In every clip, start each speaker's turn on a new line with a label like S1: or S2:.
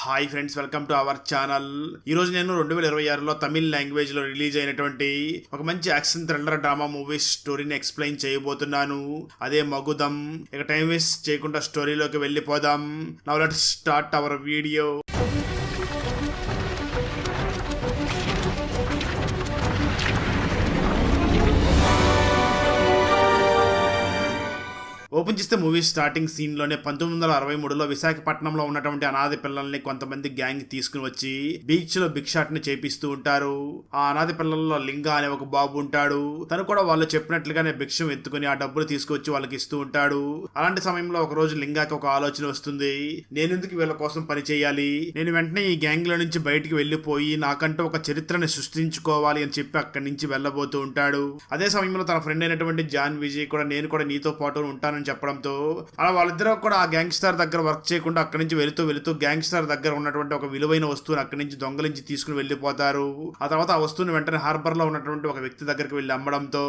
S1: Hi friends, welcome to our channel. ఈ రోజు నేను 2026లో తమిళ్ లాంగ్వేజ్ లో రిలీజ్ అయినటువంటి ఒక మంచి యాక్షన్ థ్రిల్లర్ డ్రామా మూవీ స్టోరీని ఎక్స్ప్లెయిన్ చేయబోతున్నాను. అదే మగుదం. ఇక టైం వేస్ట్ చేయకుండా స్టోరీలోకి వెళ్ళిపోదాం. Now let's start our video. Open చేస్తే మూవీ స్టార్టింగ్ సీన్ లోనే 1963లో విశాఖపట్నంలో ఉన్నటువంటి అనాథ పిల్లల్ని కొంతమంది గ్యాంగ్ తీసుకుని వచ్చి బీచ్ లో భిక్షాటన చేపిస్తూ ఉంటారు. ఆ అనాథ పిల్లల్లో లింగ అనే ఒక బాబు ఉంటాడు. తను కూడా వాళ్ళు చెప్పినట్లుగానే భిక్షం ఎత్తుకుని ఆ డబ్బులు తీసుకొచ్చి వాళ్ళకి ఇస్తూ ఉంటాడు. అలాంటి సమయంలో ఒక రోజు లింగాకి ఒక ఆలోచన వస్తుంది. నేనెందుకు వీళ్ళ కోసం పని చేయాలి, నేను వెంటనే ఈ గ్యాంగ్ లో నుంచి బయటికి వెళ్లిపోయి నాకంటూ ఒక చరిత్రని సృష్టించుకోవాలి అని చెప్పి అక్కడి నుంచి వెళ్ళబోతూ ఉంటాడు. అదే సమయంలో తన ఫ్రెండ్ అయినటువంటి జాన్ విజయ్ కూడా నేను కూడా నీతో పాటు ఉంటానని చెప్పడంతో అలా వాళ్ళిద్దరూ కూడా ఆ గ్యాంగ్స్టర్ దగ్గర వర్క్ చేయకుండా అక్కడి నుంచి వెళుతూ గ్యాంగ్స్టర్ దగ్గర ఉన్నటువంటి ఒక విలువైన వస్తువుని అక్కడి నుంచి దొంగలించి తీసుకుని వెళ్ళిపోతారు. ఆ తర్వాత ఆ వస్తువుని వెంటనే హార్బర్ లో ఉన్నటువంటి ఒక వ్యక్తి దగ్గరికి వెళ్ళి అమ్మడంతో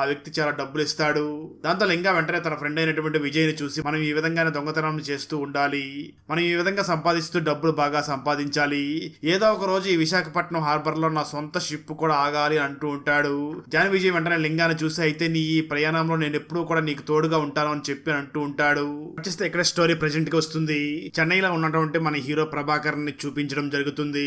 S1: ఆ వ్యక్తి చాలా డబ్బులు ఇస్తాడు. దాంతో లింగా వెంటనే తన ఫ్రెండ్ అయినటువంటి విజయ్ని చూసి మనం ఈ విధంగానే దొంగతనం చేస్తూ ఉండాలి, మనం ఈ విధంగా సంపాదిస్తూ డబ్బులు బాగా సంపాదించాలి, ఏదో ఒక రోజు ఈ విశాఖపట్నం హార్బర్ లో నా సొంత షిప్ కూడా ఆగాలి అంటూ ఉంటాడు. జాన్ విజయ్ వెంటనే లింగాన్ని చూసి అయితే నీ ఈ ప్రయాణంలో నేను ఎప్పుడూ కూడా నీకు తోడుగా ఉంటాను అని చెప్పి అంటూ ఉంటాడు. వచ్చేస్తే ఇక్కడ స్టోరీ ప్రెజెంట్ కి వస్తుంది. చెన్నైలో ఉన్నటువంటి మన హీరో ప్రభాకర్ ని చూపించడం జరుగుతుంది.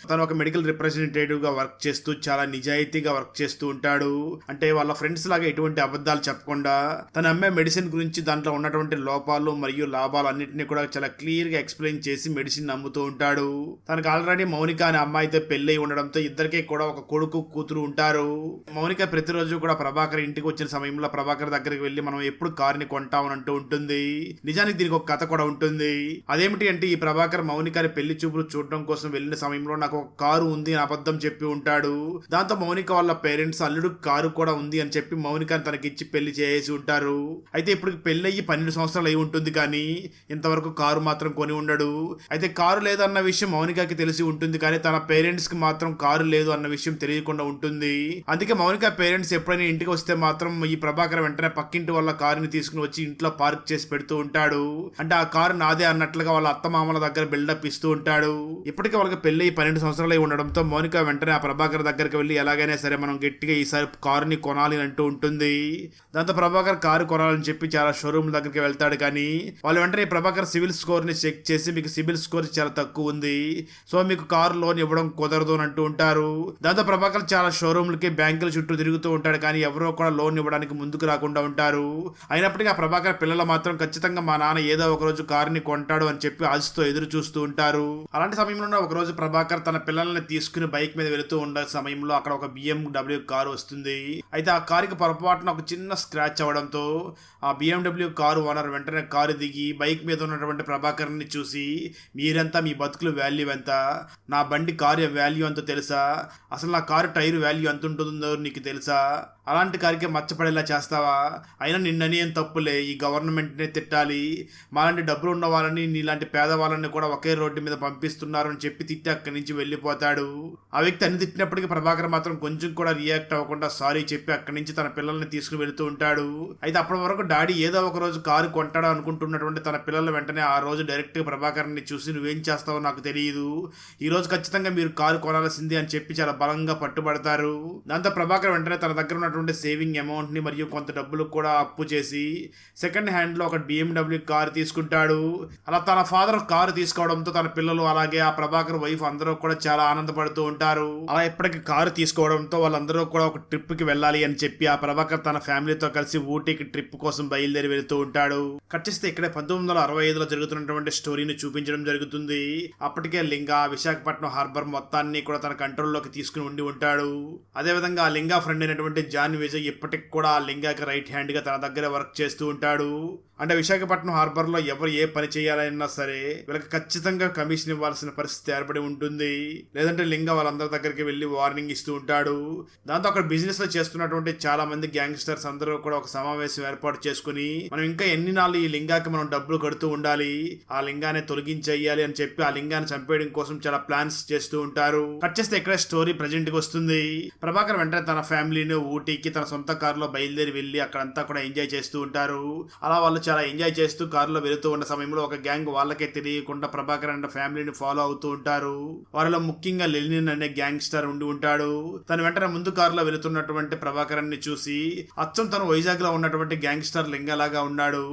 S1: తను ఒక మెడికల్ రిప్రజెంటేటివ్ గా వర్క్ చేస్తూ చాలా నిజాయితీగా వర్క్ చేస్తూ ఉంటాడు. అంటే వాళ్ళ ఫ్రెండ్స్ లాగా ఎటువంటి అబద్ధాలు చెప్పకుండా తను అమ్మే మెడిసిన్ గురించి దాంట్లో ఉన్నటువంటి లోపాలు మరియు లాభాలు అన్నింటినీ కూడా చాలా క్లియర్ గా ఎక్స్ప్లెయిన్ చేసి మెడిసిన్ అమ్ముతూ ఉంటాడు. తనకు ఆల్రెడీ మౌనిక అనే అమ్మాయితో పెళ్లి ఉండడంతో ఇద్దరికీ కూడా ఒక కొడుకు కూతురు ఉంటారు. మౌనిక ప్రతిరోజు కూడా ప్రభాకర్ ఇంటికి వచ్చిన సమయంలో ప్రభాకర్ దగ్గరికి వెళ్ళి మనం ఎప్పుడు కారుని కొంటామని అంటూ ఉంటుంది. నిజానికి దీనికి ఒక కథ కూడా ఉంటుంది. అదేమిటి అంటే ఈ ప్రభాకర్ మౌనికని పెళ్లి చూపులు చూడడం కోసం వెళ్ళిన సమయంలో నాకు ఒక కారు ఉంది అని అబద్ధం చెప్పి ఉంటాడు. దాంతో మౌనిక వాళ్ళ పేరెంట్స్ అల్లుడు కారు కూడా ఉంది అని చెప్పి మౌనికని తనకిచ్చి పెళ్లి చేసి ఉంటారు. అయితే ఇప్పుడు పెళ్లి అయ్యి 12 సంవత్సరాలు అయి ఉంటుంది కానీ ఇంతవరకు కారు మాత్రం కొని ఉండడు. అయితే కారు లేదన్న విషయం మౌనికకి తెలిసి ఉంటుంది కానీ తన పేరెంట్స్ కి మాత్రం కారు లేదు అన్న విషయం తెలియకుండా ఉంటుంది. అందుకే మౌనిక పేరెంట్స్ ఎప్పుడైనా ఇంటికి వస్తే మాత్రం ఈ ప్రభాకర్ వెంటనే పక్కింటి వాళ్ళ కారుని తీసుకుని వచ్చి ఇంట్లో పార్క్ చేసి పెడుతూ ఉంటాడు. అంటే ఆ కారు నాదే అన్నట్లుగా వాళ్ళ అత్తమామల దగ్గర బిల్డప్ ఇస్తూ ఉంటాడు. ఇప్పటికే వాళ్ళకి పెళ్లి 12 సంవత్సరాలు ఉండడంతో మౌనిక వెంటనే ఆ ప్రభాకర్ దగ్గరికి వెళ్ళి ఎలాగైనా సరే మనం గట్టిగా ఈసారి కారుని కొనాలి అంటూ ఉంటుంది. దాంతో ప్రభాకర్ కారు కొనాలని చెప్పి చాలా షోరూమ్ దగ్గరికి వెళ్తాడు. కానీ వాళ్ళు వెంటనే ప్రభాకర్ సివిల్ స్కోర్ ని చెక్ చేసి మీకు సివిల్ స్కోర్ చాలా తక్కువ ఉంది, సో మీకు కారు లోన్ ఇవ్వడం కుదరదు అని అంటూ ఉంటారు. దాంతో ప్రభాకర్ చాలా షోరూమ్లకి బ్యాంకుల చుట్టూ తిరుగుతూ ఉంటాడు కానీ ఎవరో కూడా లోన్ ఇవ్వడానికి ముందుకు రాకుండా ఉంటారు. అయినప్పటికీ ఆ ప్రభాకర్ పిల్లలు మాత్రం ఖచ్చితంగా మా నాన్న ఏదో ఒక రోజు కారుని కొంటాడు అని చెప్పి ఆశతో ఎదురు చూస్తూ ఉంటారు. అలాంటి సమయంలో ఒక రోజు ప్రభాకర్ తన పిల్లల్ని తీసుకుని బైక్ మీద వెళుతూ ఉండే సమయంలో అక్కడ ఒక BMW కారు వస్తుంది. అయితే ఆ కారుకి పొరపాటున ఒక చిన్న స్క్రాచ్ అవడంతో ఆ BMW కారు ఓనర్ వెంటనే కారు దిగి బైక్ మీద ఉన్నటువంటి ప్రభాకర్ ని చూసి మీరెంత, మీ బతుకులు వాల్యూ ఎంత, నా బండి కారు వాల్యూ ఎంతో తెలుసా, అసలు నా కారు టైర్ వాల్యూ ఎంత ఉంటుందో నీకు తెలుసా, అలాంటి కారుకే మచ్చపడేలా చేస్తావా, అయినా నిన్నని ఏం తప్పులే, ఈ గవర్నమెంట్నే తిట్టాలి, మాలాంటి డబ్బులు ఉన్న వాళ్ళని నీలాంటి పేదవాళ్ళని కూడా ఒకే రోడ్డు మీద పంపిస్తున్నారు అని చెప్పి తిట్టి అక్కడి నుంచి వెళ్ళిపోతాడు. ఆ వ్యక్తి అన్ని తిట్టినప్పటికీ ప్రభాకర్ మాత్రం కొంచెం కూడా రియాక్ట్ అవ్వకుండా సారీ చెప్పి అక్కడి నుంచి తన పిల్లల్ని తీసుకుని వెళుతూ ఉంటాడు. అయితే అప్పటి వరకు డాడీ ఏదో ఒక రోజు కారు కొంటాడు అనుకుంటున్నటువంటి తన పిల్లలు వెంటనే ఆ రోజు డైరెక్ట్ గా ప్రభాకర్ ని చూసి నువ్వేం చేస్తావో నాకు తెలియదు, ఈ రోజు ఖచ్చితంగా మీరు కారు కొనాల్సింది అని చెప్పి చాలా బలంగా పట్టుబడతారు. దాంతో ప్రభాకర్ వెంటనే తన దగ్గర ఉన్నటువంటి సేవింగ్ అమౌంట్ ని మరియు కొంత డబ్బులు కూడా అప్పు చేసి సెకండ్ హ్యాండ్ లో ఒక BMW కారు తీసుకుంటాడు. అలా తన ఫాదర్ కారు తీసుకోవడంతో తన పిల్లలు అలాగే ఆ ప్రభాకర్ వైఫ్ అందరూ కూడా చాలా ఆనందపడుతూ ఉంటారు. అలా ఎప్పటికీ కారు తీసుకోవడంతో వాళ్ళందరూ కూడా ఒక ట్రిప్ కి వెళ్ళాలి అని చెప్పి ఆ ప్రభాకర్ తన ఫ్యామిలీతో కలిసి ఊటీకి ట్రిప్ కోసం బయలుదేరి వెళ్తూ ఉంటాడు. కట్ చేస్తే ఇక్కడే 1965లో జరుగుతున్నటువంటి స్టోరీని చూపించడం జరుగుతుంది. అప్పటికే లింగా విశాఖపట్నం హార్బర్ మొత్తాన్ని కూడా తన కంట్రోల్లోకి తీసుకుని ఉండి ఉంటాడు. అదేవిధంగా ఆ లింగా ఫ్రెండ్ అయినటువంటి జాన్ విజయ్ ఇప్పటికి కూడా ఆ లింగాకి రైట్ హ్యాండ్ గా తన దగ్గర వర్క్ చేస్తూ ఉంటాడు. అంటే విశాఖపట్నం హార్బర్ లో ఎవరు ఏ పని చేయాలన్నా సరే వీళ్ళకి ఖచ్చితంగా కమిషన్ ఇవ్వాల్సిన పరిస్థితి ఏర్పడి ఉంటుంది. లేదంటే లింగ వాళ్ళందరి దగ్గరికి వెళ్ళి వార్నింగ్ ఇస్తూ ఉంటాడు. దాంతో అక్కడ బిజినెస్ లో చేస్తున్నటువంటి చాలా మంది గ్యాంగ్స్టర్స్ అందరూ కూడా ఒక సమావేశం ఏర్పాటు చేసుకుని మనం ఇంకా ఎన్ని నాళ్ళు ఈ లింగాకి మనం డబ్బులు కడుతూ ఉండాలి, ఆ లింగాన్ని తొలగించేయాలి అని చెప్పి ఆ లింగాన్ని చంపేయడం కోసం చాలా ప్లాన్స్ చేస్తూ ఉంటారు. కట్ చేస్తే ఇక్కడ స్టోరీ ప్రెజెంట్ కి వస్తుంది. ప్రభాకర్ వెంటనే తన ఫ్యామిలీని ఊటీకి తన సొంత కారులో బయలుదేరి వెళ్ళి అక్కడంతా కూడా ఎంజాయ్ చేస్తూ ఉంటారు. అలా వాళ్ళు చాలా ఎంజాయ్ చేస్తూ కారులో వెళుతూ ఉన్న సమయంలో ఒక గ్యాంగ్ వాళ్ళకే తెలియకుండా ప్రభాకర్ అండ్ ఫ్యామిలీని ఫాలో అవుతూ ఉంటారు. వారిలో ముఖ్యంగా లెనిన్ అనే గ్యాంగ్స్టర్ ఉండి ఉంటాడు. తన వెంటనే ముందు కారులో వెళుతున్నటువంటి ప్రభాకర్ ని చూసి అచ్చం తను వైజాగ్ లో ఉన్నటువంటి గ్యాంగ్స్టర్ లింగా లాగా ఉన్నాడు.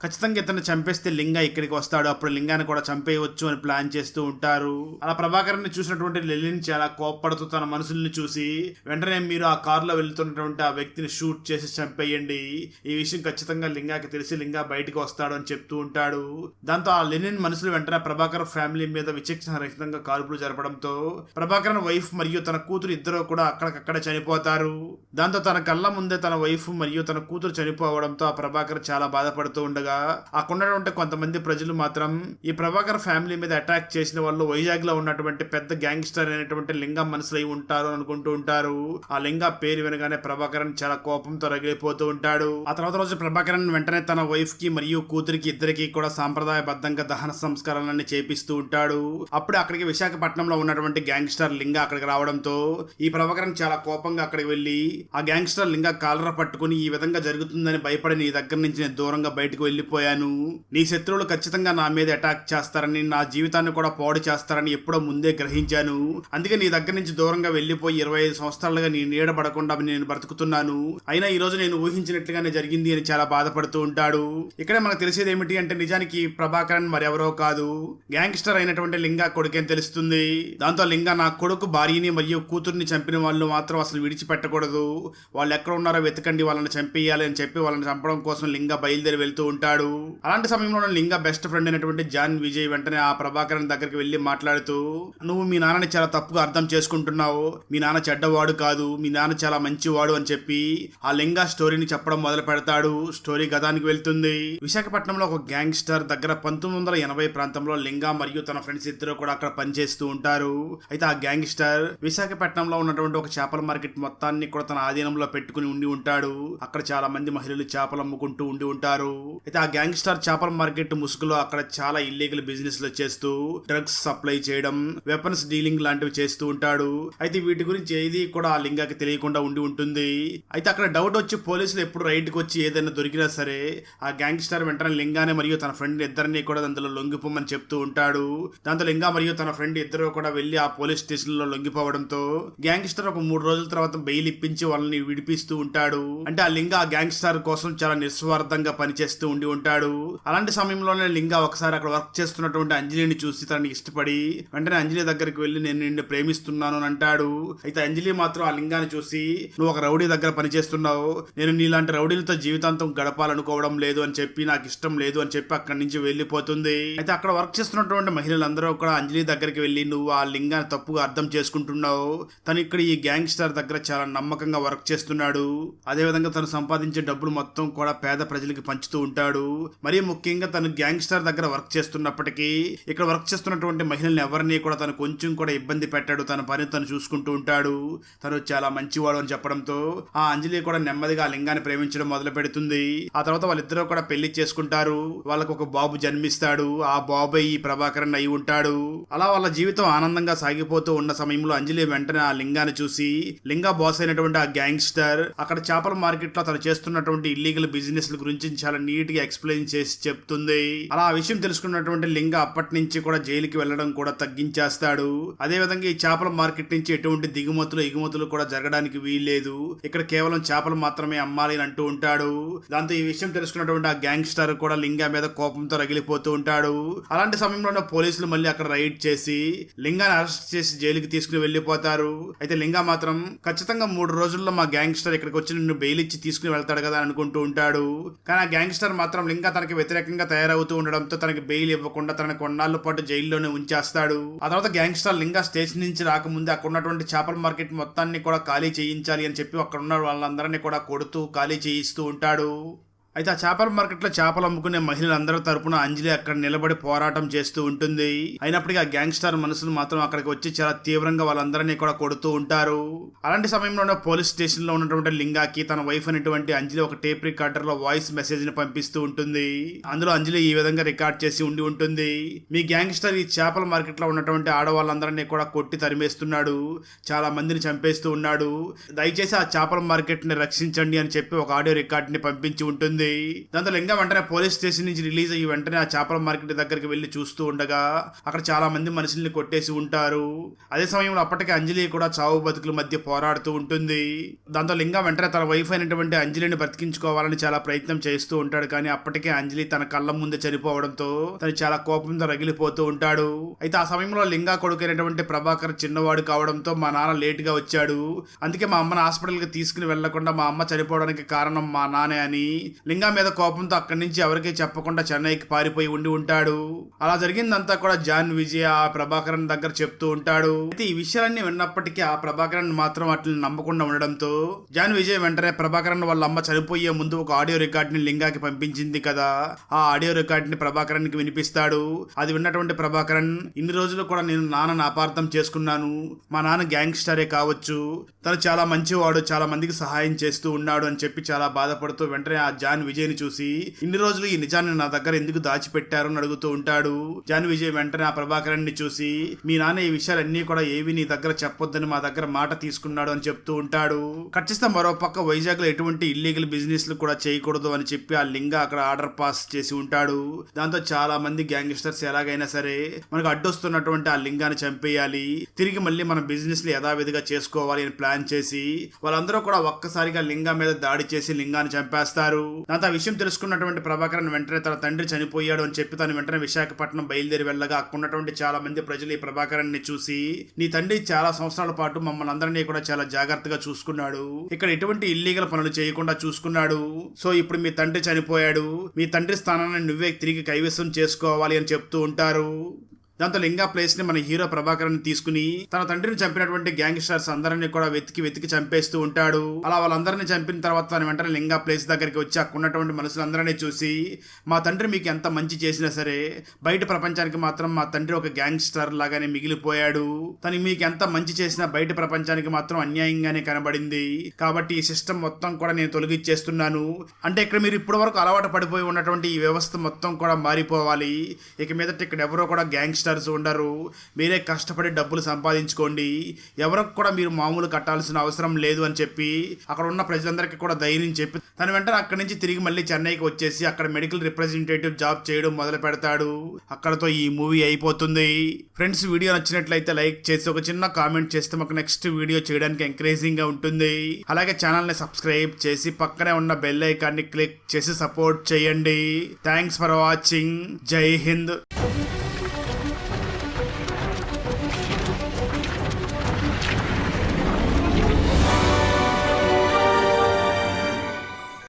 S1: ఖచ్చితంగా ఇతను చంపేస్తే లింగా ఇక్కడికి వస్తాడు, అప్పుడు లింగాన్ని కూడా చంపేయవచ్చు అని ప్లాన్ చేస్తూ ఉంటారు. అలా ప్రభాకర్ ని చూసినటువంటి లెనిన్ చాలా కోప్పడుతూ తన మనుషుల్ని చూసి వెంటనే మీరు ఆ కారులో వెళ్తున్నటువంటి ఆ వ్యక్తిని షూట్ చేసి చంపేయండి, ఈ విషయం ఖచ్చితంగా లింగాకి తెలిసి లింగా బయటకు వస్తాడు అని చెప్తూ ఉంటాడు. దాంతో ఆ లెనిన్ మనుషులు వెంటనే ప్రభాకర్ ఫ్యామిలీ మీద విచక్షణ రహితంగా కాల్పులు జరపడంతో ప్రభాకర్ వైఫ్ మరియు తన కూతురు ఇద్దరు కూడా అక్కడికక్కడ చనిపోతారు. దాంతో తన కళ్ళ ముందే తన వైఫ్ మరియు తన కూతురు చనిపోవడంతో ఆ ప్రభాకర్ చాలా బాధపడుతూ ఉండగా అక్కడున్నటువంటి కొంతమంది ప్రజలు మాత్రం ఈ ప్రభాకర్ ఫ్యామిలీ మీద అటాక్ చేసిన వాళ్ళు వైజాగ్ లో ఉన్నటువంటి పెద్ద గ్యాంగ్స్టర్ అయినటువంటి లింగా మనుషులై ఉంటారు అనుకుంటూ ఉంటారు. ఆ లింగా పేరు వినగానే ప్రభాకరన్ చాలా కోపంతో రగిలిపోతూ ఉంటాడు. ఆ తర్వాత రోజు ప్రభాకరన్ వెంటనే తన వైఫ్ కి మరియు కూతురికి ఇద్దరికి కూడా సాంప్రదాయబద్ధంగా దహన సంస్కారాలన్నీ చేపిస్తూ ఉంటాడు. అప్పుడే అక్కడికి విశాఖపట్నంలో ఉన్నటువంటి గ్యాంగ్స్టర్ లింగా అక్కడికి రావడంతో ఈ ప్రభాకరన్ చాలా కోపంగా అక్కడికి వెళ్లి ఆ గ్యాంగ్స్టర్ లింగా కాలర పట్టుకుని ఈ విధంగా జరుగుతుందని భయపడి నీ దగ్గర నుంచి నేను దూరంగా బయటకు వెళ్లిపోయాను, నీ శత్రువులు ఖచ్చితంగా నా మీద అటాక్ చేస్తారని, నా జీవితాన్ని కూడా పాడు చేస్తారని ఎప్పుడో ముందే గ్రహించాను, అందుకే నీ దగ్గర నుంచి దూరంగా వెళ్లిపోయి 25 సంవత్సరాలుగా నీ నీడబడకుండా నేను బ్రతుకుతున్నాను, అయినా ఈ రోజు నేను ఊహించినట్లుగానే జరిగింది అని చాలా బాధపడుతూ ఉంటాడు. ఇక్కడే మనకు తెలిసేది ఏమిటి అంటే నిజానికి ప్రభాకరన్ మరెవరో కాదు, గ్యాంగ్స్టర్ అయినటువంటి లింగా కొడుకేం తెలుస్తుంది. దాంతో లింగా నా కొడుకు భార్యని మరియు కూతుర్ని చంపిన వాళ్ళు మాత్రం అసలు విడిచిపెట్టకూడదు, వాళ్ళు ఎక్కడ ఉన్నారో వెతకండి, వాళ్ళని చంపేయాలి అని చెప్పి వాళ్ళని చంపడం కోసం లింగా బయలుదేరి వెళ్తూ ఉంటాడు. అలాంటి సమయంలో లింగా బెస్ట్ ఫ్రెండ్ అయినటువంటి జాన్ విజయ్ వెంటనే ఆ ప్రభాకరన్ దగ్గరికి వెళ్లి మాట్లాడుతూ నువ్వు మీ నాన్నని చాలా తప్పుగా అర్థం చేసుకుంటున్నావు, మీ నాన్న చెడ్డవాడు కాదు, మీ నాన్న చాలా మంచివాడు అని చెప్పి ఆ లింగా స్టోరీని చెప్పడం మొదలు పెడతాడు. స్టోరీ గతానికి వెళ్తుంది. విశాఖపట్నంలో ఒక గ్యాంగ్స్టర్ దగ్గర 1980 ప్రాంతంలో లింగా మరియు తన ఫ్రెండ్స్ ఇద్దరు కూడా అక్కడ పనిచేస్తూ ఉంటారు. అయితే ఆ గ్యాంగ్స్టర్ విశాఖపట్నంలో ఉన్నటువంటి ఒక చేపల మార్కెట్ మొత్తాన్ని కూడా తన ఆధీనంలో పెట్టుకుని ఉండి ఉంటాడు. అక్కడ చాలా మంది మహిళలు చేపలు అమ్ముకుంటూ ఉండి ఉంటారు. అయితే ఆ గ్యాంగ్స్టర్ చేపల మార్కెట్ ముసుగులో అక్కడ చాలా ఇల్లీగల్ బిజినెస్ లో చేస్తూ డ్రగ్స్ సప్లై చేయడం, వెపన్స్ డీలింగ్ లాంటివి చేస్తూ ఉంటాడు. అయితే వీటి గురించి ఏది కూడా ఆ లింగాకి తెలియకుండా ఉండి ఉంటుంది. అయితే అక్కడ డౌట్ వచ్చి పోలీసులు ఎప్పుడు రైడ్ కి వచ్చి ఏదైనా దొరికినా సరే ఆ గ్యాంగ్స్టర్ వెంటనే లింగానే మరియు తన ఫ్రెండ్ ఇద్దరిని కూడా అందులో లొంగిపోమని చెప్తూ ఉంటాడు. దాంతో లింగా మరియు తన ఫ్రెండ్ ఇద్దరు కూడా వెళ్లి ఆ పోలీస్ స్టేషన్ లో లొంగిపోవడంతో గ్యాంగ్స్టర్ ఒక 3 రోజుల తర్వాత బెయిల్ ఇప్పించి వాళ్ళని విడిపిస్తూ ఉంటాడు. అంటే ఆ లింగా ఆ గ్యాంగ్స్టర్ కోసం చాలా నిస్వార్థంగా పనిచేస్తూ ఉండి ఉంటాడు. అలాంటి సమయంలోనే లింగా ఒకసారి అక్కడ వర్క్ చేస్తున్నటువంటి అంజలిని చూసి తనని ఇష్టపడి వెంటనే అంజలి దగ్గరికి వెళ్లి నేను నిన్ను ప్రేమిస్తున్నాను అని అంటాడు. అయితే అంజలి మాత్రం ఆ లింగాన్ని చూసి నువ్వు ఒక రౌడీ దగ్గర పనిచేస్తున్నావు, నేను నీలాంటి రౌడీలతో జీవితాంతం గడపాలనుకోవడం లేదు అని చెప్పి నాకు ఇష్టం లేదు అని చెప్పి అక్కడి నుంచి వెళ్లిపోతుంది. అయితే అక్కడ వర్క్ చేస్తున్నటువంటి మహిళలందరూ కూడా అంజలి దగ్గరికి వెళ్లి నువ్వు ఆ లింగాన్ని తప్పుగా అర్థం చేసుకుంటున్నావు, తను ఇక్కడ ఈ గ్యాంగ్స్టర్ దగ్గర చాలా నమ్మకంగా వర్క్ చేస్తున్నాడు, అదేవిధంగా తను సంపాదించే డబ్బులు మొత్తం కూడా పేద ప్రజలకి పంచుతూ ఉంటాడు, మరీ ముఖ్యంగా తను గ్యాంగ్స్టర్ దగ్గర వర్క్ చేస్తున్నప్పటికీ ఇక్కడ వర్క్ చేస్తున్నటువంటి మహిళల్ని ఎవరిని కూడా తను కొంచెం కూడా ఇబ్బంది పెట్టాడు, తన పని తను చూసుకుంటూ ఉంటాడు, తను చాలా మంచివాడు అని చెప్పడంతో ఆ అంజలి కూడా నెమ్మదిగా ఆ లింగాన్ని ప్రేమించడం మొదలు పెడుతుంది. ఆ తర్వాత వాళ్ళిద్దరూ కూడా పెళ్లి చేసుకుంటారు. వాళ్ళకు ఒక బాబు జన్మిస్తాడు. ఆ బాబు ఈ ప్రభాకరన్ అయి ఉంటాడు. అలా వాళ్ళ జీవితం ఆనందంగా సాగిపోతూ ఉన్న సమయంలో అంజలి వెంటనే ఆ లింగాన్ని చూసి లింగా బాస్ అయినటువంటి ఆ గ్యాంగ్స్టర్ అక్కడ చేపల మార్కెట్ లో తను చేస్తున్నటువంటి ఇల్లీగల్ బిజినెస్ గురించి చాలా నీట్ గా ఎక్స్ప్లెయిన్ చేసి చెప్తుంది. అలా ఆ విషయం తెలుసుకున్నటువంటి లింగా అప్పటి నుంచి కూడా జైలుకి వెళ్లడం కూడా తగ్గించేస్తాడు. అదే విధంగా ఈ చేపల మార్కెట్ నుంచి ఎటువంటి దిగుమతులు ఎగుమతులు కూడా జరగడానికి వీల్లేదు, ఇక్కడ కేవలం చేపలు మాత్రమే అమ్మాలి అని అంటూ ఉంటాడు. దాంతో ఈ విషయం తెలుసుకున్నటువంటి ఆ గ్యాంగ్స్టర్ కూడా లింగా మీద కోపంతో రగిలిపోతూ ఉంటాడు. అలాంటి సమయంలో పోలీసులు మళ్ళీ అక్కడ రైడ్ చేసి లింగాన్ని అరెస్ట్ చేసి జైలుకి తీసుకుని వెళ్లిపోతారు. అయితే లింగా మాత్రం ఖచ్చితంగా 3 రోజుల్లో మా గ్యాంగ్స్టర్ ఇక్కడికి వచ్చి నిన్ను బెయిల్ ఇచ్చి తీసుకుని వెళ్తాడు కదా అనుకుంటూ ఉంటాడు. కానీ ఆ గ్యాంగ్స్టర్ మాత్రం లింగా తనకి వ్యతిరేకంగా తయారవుతూ ఉండడంతో తనకి బెయిల్ ఇవ్వకుండా తనని కొన్నాళ్ళ పాటు జైల్లోనే ఉంచేస్తాడు. ఆ తర్వాత గ్యాంగ్స్టర్ లింగా స్టేషన్ నుంచి రాకముందే అక్కడ ఉన్నటువంటి చేపల మార్కెట్ మొత్తాన్ని కూడా ఖాళీ చేయించాలి అని చెప్పి అక్కడ ఉన్న వాళ్ళందరినీ కూడా కొడుతూ ఖాళీ చేయిస్తూ ఉంటాడు. అయితే ఆ చేపల మార్కెట్లో చేపలు అమ్ముకునే మహిళలందరి తరపున అంజలి అక్కడ నిలబడి పోరాటం చేస్తూ ఉంటుంది. అయినప్పటికీ ఆ గ్యాంగ్స్టర్ మనుషులు మాత్రం అక్కడికి వచ్చి చాలా తీవ్రంగా వాళ్ళందరినీ కూడా కొడుతూ ఉంటారు. అలాంటి సమయంలో పోలీస్ స్టేషన్ లో ఉన్నటువంటి లింగాకి తన వైఫ్ అనేటువంటి అంజలి ఒక టేప్ రికార్డర్ లో వాయిస్ మెసేజ్ ని పంపిస్తూ ఉంటుంది. అందులో అంజలి ఈ విధంగా రికార్డ్ చేసి ఉండి ఉంటుంది. మీ గ్యాంగ్స్టర్ ఈ చేపల మార్కెట్ లో ఉన్నటువంటి ఆడవాళ్ళందరినీ కూడా కొట్టి తరిమేస్తున్నాడు, చాలా మందిని చంపేస్తూ ఉన్నాడు, దయచేసి ఆ చేపల మార్కెట్ ని రక్షించండి అని చెప్పి ఒక ఆడియో రికార్డ్ ని పంపించి ఉంటుంది. ఉంటుంది. దాంతో లింగా వెంటనే పోలీస్ స్టేషన్ నుంచి రిలీజ్ అయ్యి వెంటనే ఆ చేపల మార్కెట్ దగ్గరికి వెళ్లి చూస్తూ ఉండగా అక్కడ చాలా మంది మనుషుల్ని కొట్టేసి ఉంటారు. అదే సమయంలో అప్పటికే అంజలి కూడా చావు బతుకుల మధ్య పోరాడుతూ ఉంటుంది. దాంతో లింగా వెంటనే తన వైఫ్ అయినటువంటి అంజలిని బ్రతికించుకోవాలని చాలా ప్రయత్నం చేస్తూ ఉంటాడు. కానీ అప్పటికే అంజలి తన కళ్ళ ముందే చనిపోవడంతో తను చాలా కోపంతో రగిలిపోతూ ఉంటాడు. అయితే ఆ సమయంలో లింగా కొడుకైనటువంటి ప్రభాకర్ చిన్నవాడు కావడంతో మా నాన్న లేట్ గా వచ్చాడు, అందుకే మా అమ్మని హాస్పిటల్ కి తీసుకుని వెళ్లకుండా మా అమ్మ చనిపోవడానికి కారణం మా నానే అని లింగా మీద కోపంతో అక్కడి నుంచి ఎవరికీ చెప్పకుండా చెన్నైకి పారిపోయి ఉండి ఉంటాడు. అలా జరిగిందంతా కూడా జాన్ విజయ్ ఆ ప్రభాకరన్ దగ్గర చెప్తూ ఉంటాడు. అయితే ఈ విషయాలన్నీ విన్నప్పటికీ ఆ ప్రభాకరన్ మాత్రం వాటిని నమ్మకుండా ఉండడంతో జాన్ విజయ్ వెంటనే ప్రభాకరన్ వాళ్ళ అమ్మ చనిపోయే ముందు ఒక ఆడియో రికార్డ్ ని లింగాకి పంపించింది కదా, ఆ ఆడియో రికార్డ్ ని ప్రభాకరన్ కి వినిపిస్తాడు. అది విన్నటువంటి ప్రభాకరన్, ఇన్ని రోజులు కూడా నేను నాన్నని అపార్థం చేసుకున్నాను, మా నాన్న గ్యాంగ్స్టరే కావచ్చు, తను చాలా మంచివాడు, చాలా మందికి సహాయం చేస్తూ ఉన్నాడు అని చెప్పి చాలా బాధపడుతూ వెంటనే ఆ జాన్ విజయ్ ని చూసి ఇన్ని రోజులు ఈ నిజాన్ని నా దగ్గర ఎందుకు దాచిపెట్టారు అని అడుగుతూ ఉంటాడు. జాన్ విజయ్ వెంటనే ఆ ప్రభాకరన్ ని చూసి మీ నాన్న ఈ విషయాలన్నీ కూడా ఏవి నీ దగ్గర చెప్పొద్దని మా దగ్గర మాట తీసుకున్నాడు అని చెప్తూ ఉంటాడు. ఖచ్చితంగా మరో పక్క వైజాగ్ లో ఎటువంటి ఇల్లీగల్ బిజినెస్ లు కూడా చేయకూడదు అని చెప్పి ఆ లింగా అక్కడ ఆర్డర్ పాస్ చేసి ఉంటాడు. దాంతో చాలా మంది గ్యాంగ్స్టర్స్ ఎలాగైనా సరే మనకు అడ్డొస్తున్నటువంటి ఆ లింగాన్ని చంపేయాలి, తిరిగి మళ్ళీ మన బిజినెస్ లు యథావిధిగా చేసుకోవాలి అని ప్లాన్ చేసి వాళ్ళందరూ కూడా ఒక్కసారిగా లింగా మీద దాడి చేసి లింగాన్ని చంపేస్తారు. దాంతో ఆ విషయం తెలుసుకున్నటువంటి ప్రభాకరన్ వెంటనే తన తండ్రి చనిపోయాడు అని చెప్పి తను వెంటనే విశాఖపట్నం బయలుదేరి వెళ్ళగా అక్కడున్నటువంటి చాలా మంది ప్రజలు ఈ ప్రభాకరన్ ని చూసి నీ తండ్రి చాలా సంవత్సరాల పాటు మమ్మల్ని అందరినీ కూడా చాలా జాగ్రత్తగా చూసుకున్నాడు, ఇక్కడ ఎటువంటి ఇల్లీగల్ పనులు చేయకుండా చూసుకున్నాడు, సో ఇప్పుడు మీ తండ్రి చనిపోయాడు, మీ తండ్రి స్థానాన్ని నువ్వే తిరిగి కైవసం చేసుకోవాలి అని చెప్తూ ఉంటారు. దాంతో లింగా ప్లేస్ ని మన హీరో ప్రభాకరన్ తీసుకుని తన తండ్రిని చంపినటువంటి గ్యాంగ్స్టర్స్ అందరినీ కూడా వెతికి చంపేస్తూ ఉంటాడు. అలా వాళ్ళందరినీ చంపిన తర్వాత తన వెంటనే లింగా ప్లేస్ దగ్గరికి వచ్చి అక్కడ ఉన్నటువంటి మనుషులందరినీ చూసి మా తండ్రి మీకు ఎంత మంచి చేసినా సరే బయట ప్రపంచానికి మాత్రం మా తండ్రి ఒక గ్యాంగ్స్టర్ లాగానే మిగిలిపోయాడు, తను మీకు ఎంత మంచి చేసినా బయట ప్రపంచానికి మాత్రం అన్యాయంగానే కనబడింది, కాబట్టి ఈ సిస్టమ్ మొత్తం కూడా నేను తొలగించేస్తున్నాను, అంటే ఇక్కడ మీరు ఇప్పటి వరకు అలవాటు పడిపోయి ఉన్నటువంటి ఈ వ్యవస్థ మొత్తం కూడా మారిపోవాలి, ఇక మీదట ఇక్కడ ఎవరో కూడా గ్యాంగ్స్టర్స్ ఉండరు, మీరే కష్టపడి డబ్బులు సంపాదించుకోండి, ఎవరికి కూడా మీరు మామూలు కట్టాల్సిన అవసరం లేదు అని చెప్పి అక్కడ ఉన్న ప్రజలందరికీ కూడా ధైర్యం చెప్పి తన వెంటనే అక్కడి నుంచి తిరిగి మళ్ళీ చెన్నైకి వచ్చేసి అక్కడ మెడికల్ రిప్రజెంటేటివ్ జాబ్ చేయడం మొదలు పెడతాడు. అక్కడతో ఈ మూవీ అయిపోతుంది. ఫ్రెండ్స్, వీడియో నచ్చినట్లయితే లైక్ చేసి ఒక చిన్న కామెంట్ చేస్తే మాకు నెక్స్ట్ వీడియో చేయడానికి ఎంకరేజింగ్ గా ఉంటుంది. అలాగే ఛానల్ ని సబ్స్క్రైబ్ చేసి పక్కనే ఉన్న బెల్ ఐకాన్ ని క్లిక్ చేసి సపోర్ట్ చేయండి. Thanks for watching. జై హింద్.